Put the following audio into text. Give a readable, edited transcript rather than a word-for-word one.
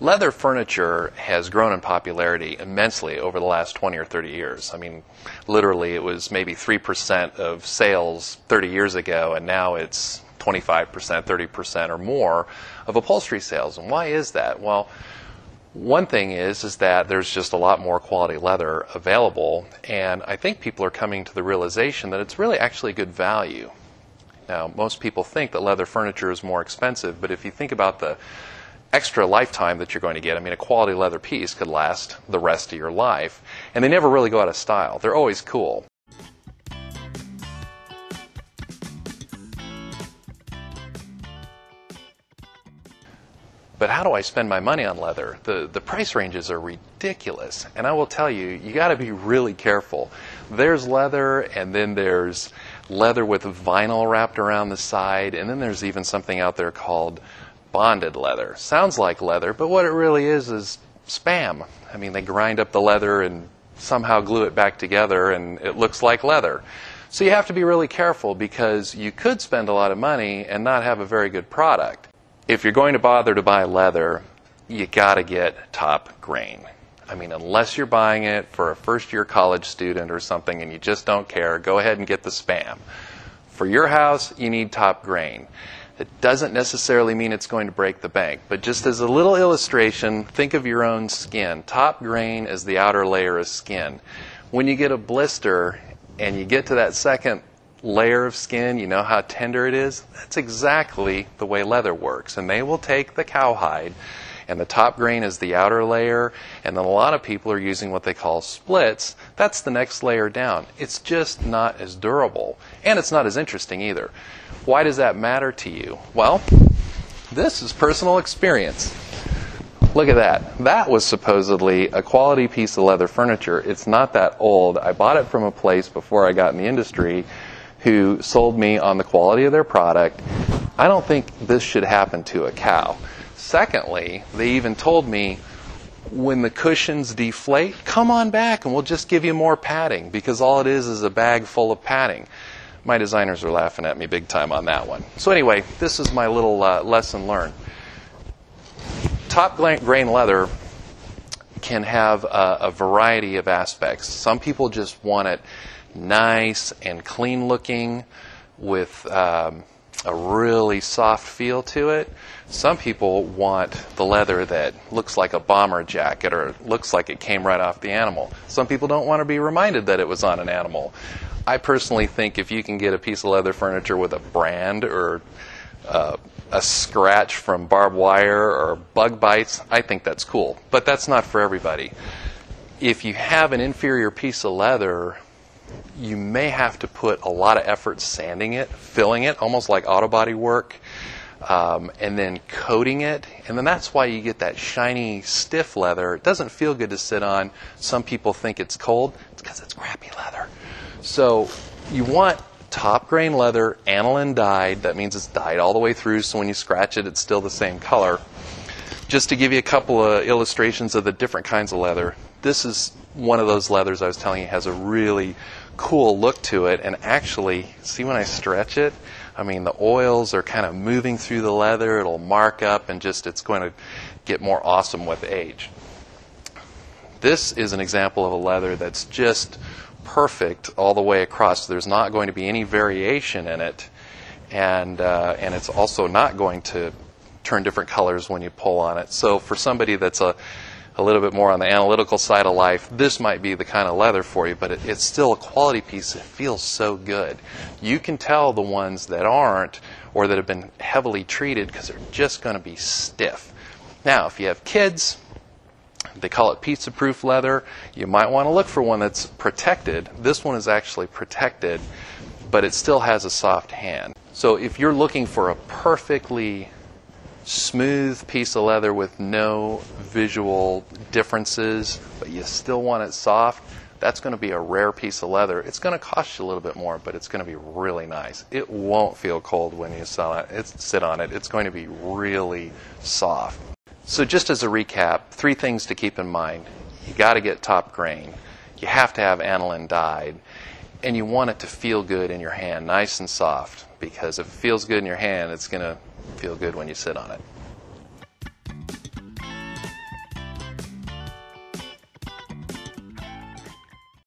Leather furniture has grown in popularity immensely over the last 20 or 30 years. I mean, literally it was maybe 3% of sales 30 years ago, and now it's 25%, 30% or more of upholstery sales. And why is that? Well, one thing is that there's just a lot more quality leather available, and I think people are coming to the realization that it's really actually good value. Now, most people think that leather furniture is more expensive, but if you think about the extra lifetime that you're going to get, I mean, a quality leather piece could last the rest of your life, and they never really go out of style. They're always cool. But how do I spend my money on leather? The price ranges are ridiculous, and I will tell you, you got to be really careful. There's leather, and then there's leather with vinyl wrapped around the side, and then there's even something out there called bonded leather. Sounds like leather, but what it really is spam. I mean, they grind up the leather and somehow glue it back together, and it looks like leather. So you have to be really careful, because you could spend a lot of money and not have a very good product. If you're going to bother to buy leather, you got to get top grain. I mean, unless you're buying it for a first-year college student or something and you just don't care, go ahead and get the spam. For your house, you need top grain. It doesn't necessarily mean it's going to break the bank, but just as a little illustration, think of your own skin. Top grain is the outer layer of skin. When you get a blister and you get to that second layer of skin, you know how tender it is? That's exactly the way leather works. And they will take the cowhide, and the top grain is the outer layer, and then a lot of people are using what they call splits. That's the next layer down. It's just not as durable, and it's not as interesting either. Why does that matter to you? Well, this is personal experience. Look at that. That was supposedly a quality piece of leather furniture. It's not that old. I bought it from a place before I got in the industry who sold me on the quality of their product. I don't think this should happen to a cow. Secondly, they even told me, when the cushions deflate, come on back and we'll just give you more padding, because all it is a bag full of padding. My designers are laughing at me big time on that one. So anyway, this is my little lesson learned. Top grain leather can have a variety of aspects. Some people just want it nice and clean looking with a really soft feel to it. Some people want the leather that looks like a bomber jacket or looks like it came right off the animal. Some people don't want to be reminded that it was on an animal. I personally think if you can get a piece of leather furniture with a brand or a scratch from barbed wire or bug bites, I think that's cool. But that's not for everybody. If you have an inferior piece of leather, you may have to put a lot of effort sanding it, filling it, almost like auto body work, and then coating it. And then that's why you get that shiny, stiff leather. It doesn't feel good to sit on. Some people think it's cold. It's because it's crappy leather. So you want top grain leather, aniline dyed. That means it's dyed all the way through, so when you scratch it, it's still the same color. Just to give you a couple of illustrations of the different kinds of leather, this is one of those leathers I was telling you has a really cool look to it. And actually, see when I stretch it, I mean, the oils are kind of moving through the leather. It'll mark up, and just it's going to get more awesome with age. This is an example of a leather that's just perfect all the way across. There's not going to be any variation in it, and it's also not going to turn different colors when you pull on it. So for somebody that's a little bit more on the analytical side of life, this might be the kind of leather for you, but it's still a quality piece. It feels so good. You can tell the ones that aren't, or that have been heavily treated, because they're just going to be stiff. Now, if you have kids, they call it pizza-proof leather. You might want to look for one that's protected. This one is actually protected, but it still has a soft hand. So if you're looking for a perfectly smooth piece of leather with no visual differences, but you still want it soft, that's going to be a rare piece of leather. It's going to cost you a little bit more, but it's going to be really nice. It won't feel cold when you sit on it. It's going to be really soft. So just as a recap, 3 things to keep in mind. You got to get top grain. You have to have aniline dyed. And you want it to feel good in your hand, nice and soft, because if it feels good in your hand, it's going to feel good when you sit on it.